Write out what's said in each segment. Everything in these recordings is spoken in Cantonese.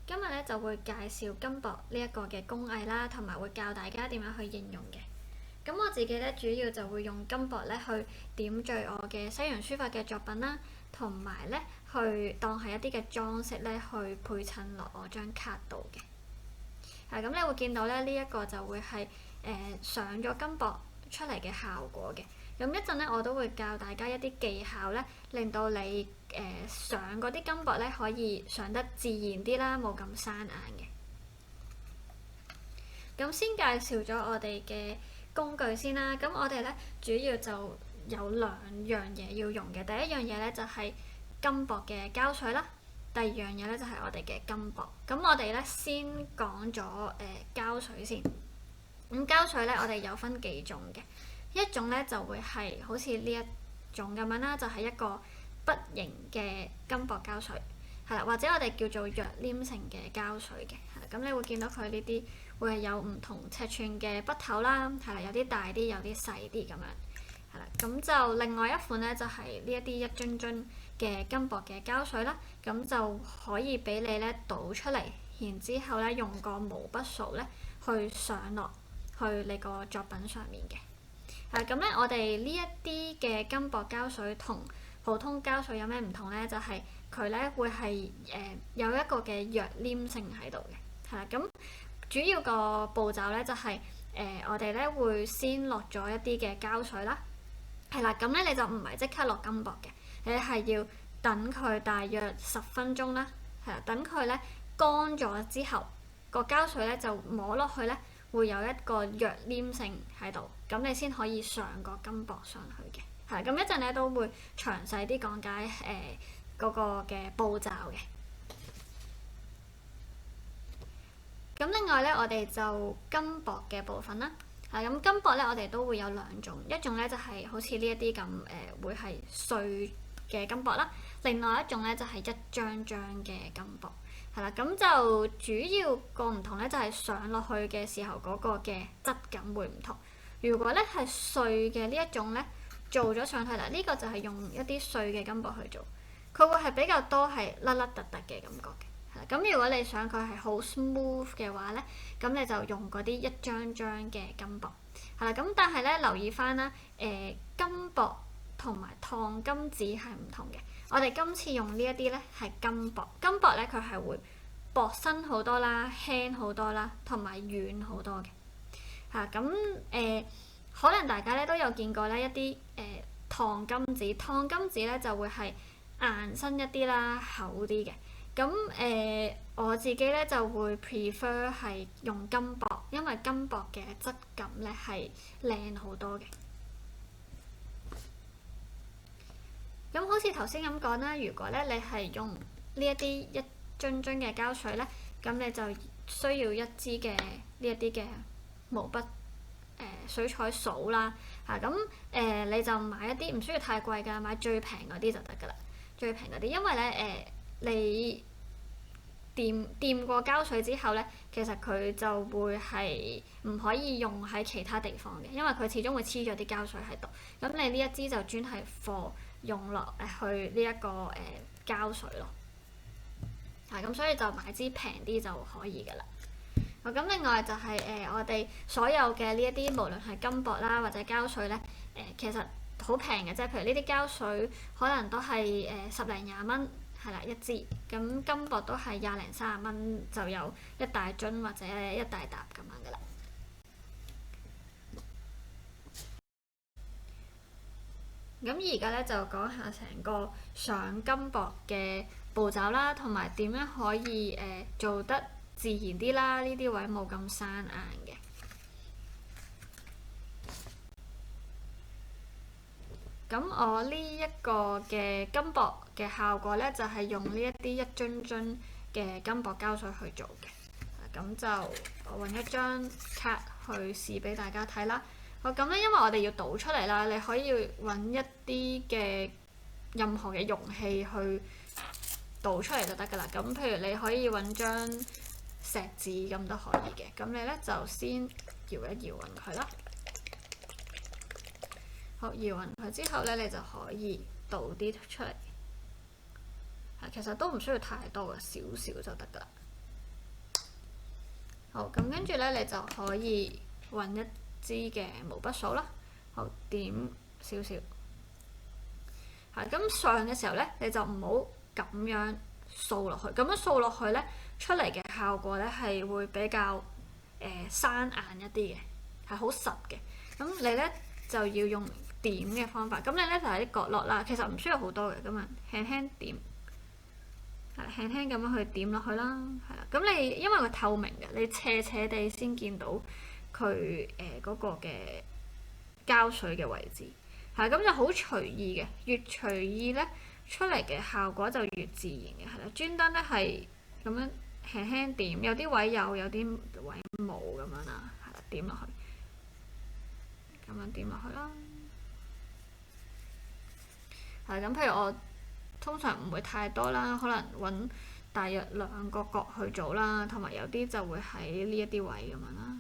今日咧就會介紹金箔呢一個嘅工藝啦，同埋會教大家點樣去應用嘅。咁我自己咧主要就會用金箔咧去點綴我嘅西洋書法嘅作品啦，同埋咧去當係一啲嘅裝飾咧去配襯落我張卡度嘅。咁你會見到咧呢一個就會係上咗金箔出嚟嘅效果嘅。咁一陣咧我都會教大家一啲技巧咧，令到你上嗰啲金箔咧可以上得自然啲啦，冇咁生硬嘅。咁先介紹咗我哋嘅工具先啦。咁我哋咧主要就有兩樣嘢要用嘅。第一樣嘢咧就係金箔嘅膠水啦。第二樣嘢咧就係我哋嘅金箔。咁我哋咧先講咗膠水先。咁膠水咧我哋有分幾種嘅。一種咧就會係好似呢一種咁樣啦，就係一個筆形嘅金箔膠水，係啦，或者我哋叫做弱黏性嘅膠水嘅，係啦。咁你會見到佢呢啲會係有唔同尺寸嘅筆頭啦，係啦，有啲大啲，有啲細啲咁樣，係啦。咁就另外一款咧就係呢一啲一樽樽嘅金箔嘅膠水啦，咁就可以俾你咧倒出嚟，然之後咧用個毛筆掃咧去上落去你個作品上面嘅。咁咧，我哋呢一啲嘅金箔膠水同普通膠水有咩唔同咧？就係佢咧會係有一個嘅弱黏性喺度嘅，係啦。咁主要個步驟咧就係我哋咧會先落咗一啲嘅膠水啦，係啦。咁咧你就唔係即刻落金箔嘅，你係要等佢大約10分鐘啦，係啦。等佢咧乾咗之後，個膠水咧就摸落去咧會有一個弱黏性喺度。咁你先可以上個金箔上去嘅，係咁一陣咧都會詳細啲講解嗰個嘅步驟嘅。咁另外咧，我哋就金箔嘅部分啦。咁金箔咧，我哋都會有兩種，一種咧就係好似呢一啲咁會係碎嘅金箔啦，另外一種咧就係一張張嘅金箔，係啦。咁就主要個唔同咧，就係上落去嘅時候嗰個嘅質感會唔同。如果咧係碎嘅呢一種咧，做咗上去啦，呢個就係用一啲碎嘅金箔去做，佢會係比較多係甩甩突突嘅感覺嘅。係啦，咁如果你想佢係好 smooth 嘅話咧，咁你就用嗰啲一張張嘅金箔。係啦，咁但係咧留意翻啦，金箔同埋燙金紙係唔同嘅。我哋今次用呢一啲咧係金箔，金箔咧佢係會薄身好多啦，輕好多啦，同埋軟好多嘅。咁可能大家咧都有見過咧一啲燙金紙，燙金紙咧就會係硬身一啲啦，厚啲嘅。咁我自己咧就會 prefer 係用金箔，因為金箔嘅質感咧係靚好多嘅。咁好似頭先咁講啦，如果咧你係用呢一啲一樽樽嘅膠水咧，咁你就需要一支嘅呢一啲嘅毛筆水彩掃啦。咁你就買一啲唔需要太貴㗎，買最平嗰啲就得㗎啦。最平嗰啲，因為咧你掂過膠水之後咧，其實佢就會係唔可以用喺其他地方嘅，因為佢始終會黐咗啲膠水喺度。咁你呢一支就專係貨用落去呢一個膠水咯。咁所以就買支平啲就可以㗎啦。咁另外就係我哋所有嘅呢一啲，無論係金箔啦或者膠水咧，其實好平嘅啫。譬如呢啲膠水可能都係10零20蚊，係啦一支。咁金箔都係20零30蚊就有一大樽或者一大沓咁樣噶啦。咁而家咧就講下成個上金箔嘅步驟啦，同埋點樣可以做得自然啲啦，呢啲位冇咁生硬嘅。咁我呢一個嘅金箔嘅效果咧，就係用呢一啲一樽樽嘅金箔膠水去做嘅。咁就我揾一張卡去試俾大家睇啦。好，咁咧，因為我哋要倒出嚟啦，你可以揾一啲嘅任何嘅容器去倒出嚟就得㗎啦。咁譬如你可以揾張錫紙咁都可以嘅。咁你咧就先搖一搖勻佢啦。好，搖勻佢之後咧，你就可以倒啲出嚟。其實都唔需要太多嘅，少少就得㗎啦。好，咁跟住咧，你就可以揾一支嘅毛筆掃啦。好，點少少。係咁上嘅時候咧，你就唔好咁樣掃落去。咁樣掃落去咧，出嚟嘅效果咧係會比較生硬一啲嘅，係好實嘅。咁你咧就要用點嘅方法。咁你咧就喺啲角落啦，其實唔需要好多嘅，咁啊輕輕點。輕輕咁樣去點落去啦，係啦。咁你因為佢透明嘅，你斜斜地先見到佢嗰個嘅膠水嘅位置，係咁就好隨意嘅。越隨意咧，出嚟嘅效果就越自然嘅，係啦。專登咧係咁樣輕輕點，有啲位有啲位冇咁樣啦，係啦，點落去，咁樣點落去啦。係咁，譬如我通常唔會太多啦，可能揾大約2個角去做啦，同埋有啲就會喺呢一啲位咁樣啦。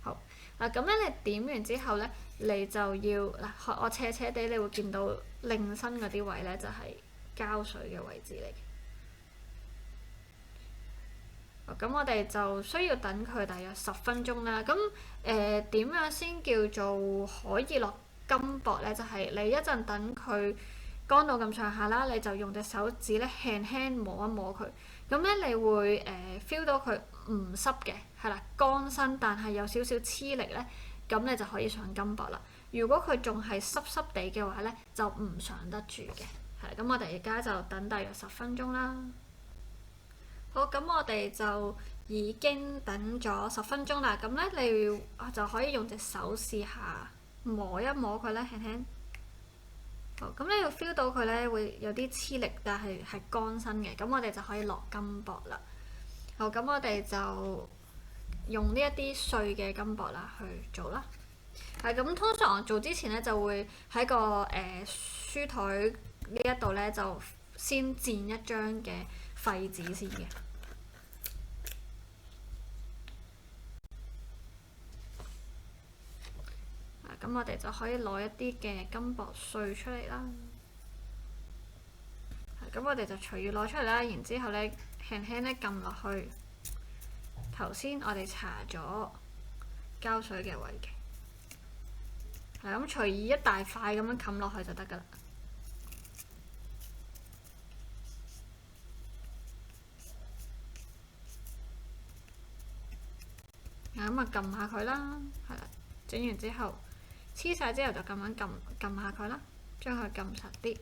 好嗱，咁咧你點完之後咧，你就要嗱，我斜斜地，你會見到另身嗰啲位咧，就係膠水嘅位置嚟嘅。咁我哋就需要等佢大約10分鐘啦。咁點樣先叫做可以落金箔呢？就係你一陣等佢乾到咁上下啦，你就用隻手指咧輕輕摸一摸佢。咁咧你會feel 到佢唔濕嘅，係啦，乾身但係有少少黐力咧，咁你就可以上金箔啦。如果佢仲係濕濕地嘅話咧，就唔上得住嘅。係，咁我哋而家就等大約10分鐘啦。好，咁我哋就已經等咗10分鐘啦。咁咧，你就可以用隻手試下摸一摸佢咧，輕輕。好，咁你要 feel 到佢咧會有啲黐力，但係乾身嘅。咁我哋就可以落金箔啦。好，咁我哋就用呢一啲碎嘅金箔啦去做啦。係咁，通常我做之前咧就會喺個書枱呢一度咧就先墊一張嘅廢紙先嘅。咁我哋就可以攞一啲嘅金箔碎出嚟啦。咁我哋就隨意攞出嚟啦，然之後咧輕輕咧撳落去頭先我哋搽咗膠水嘅位嘅。係咁隨意一大塊咁樣冚落去就得㗎啦。咁啊撳下佢啦，係啦，整完之後黐晒之後就咁樣撳下佢啦，將佢撳實啲。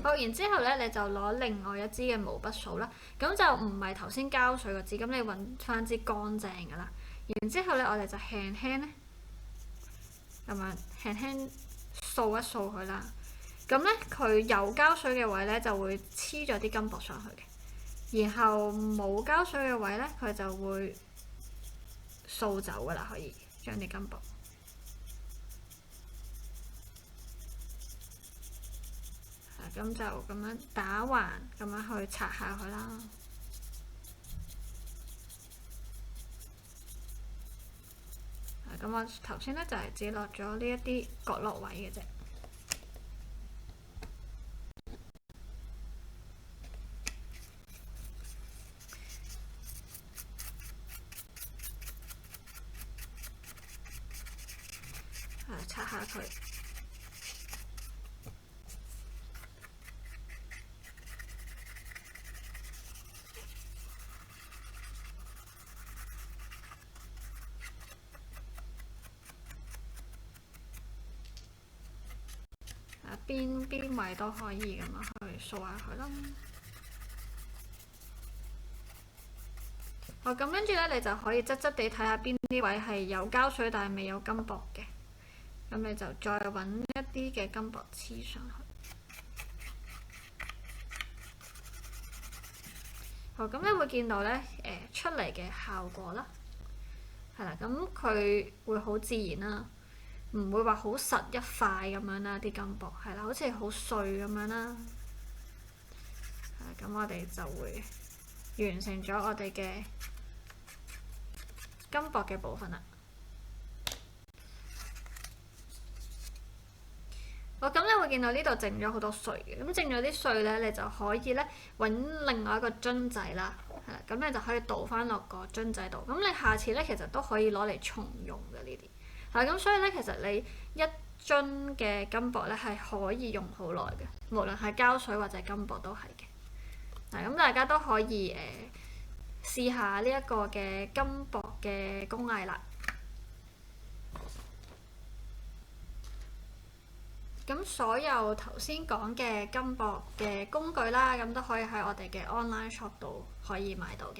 好，然之後咧你就攞另外一支嘅毛筆掃啦，咁就唔係頭先膠水個支，咁你揾翻支乾淨㗎啦。然之後咧我哋就輕輕咧咁樣輕輕掃一掃佢啦。咁咧佢有膠水嘅位咧就會黐咗啲金箔上去嘅，然後冇膠水嘅位咧佢就會掃走㗎啦，可以將啲金箔。咁就咁樣打橫咁樣去擦下佢啦。咁我頭先咧就係只落咗呢一啲角落位嘅啫。擦下佢。邊位都可以咁樣去掃下佢啦。好，咁跟住咧，你就可以側側地睇下邊啲位係有膠水但係未有金箔嘅，咁你就再揾一啲嘅金箔黐上去。好，咁你會見到咧，出嚟嘅效果啦，係啦，咁佢會好自然啦。唔會話好實一塊咁樣啦，啲金箔係啦，好似好碎咁樣啦。咁我哋就會完成咗我哋嘅金箔嘅部分啦。好，咁你會會見到呢度剩咗好多碎嘅，咁剩咗啲碎咧，你就可以咧揾另外一個樽仔啦，係啦，咁你就可以倒翻落個樽仔度。咁你下次咧其實都可以攞嚟重用嘅呢啲，係咁，所以咧其實你一樽嘅金箔咧係可以用好耐嘅，無論係膠水或者金箔都係嘅。嗱，咁大家都可以試下呢一個嘅金箔嘅工藝啦。咁所有頭先講嘅金箔嘅工具啦，咁都可以喺我哋嘅 online shop 度可以買到嘅。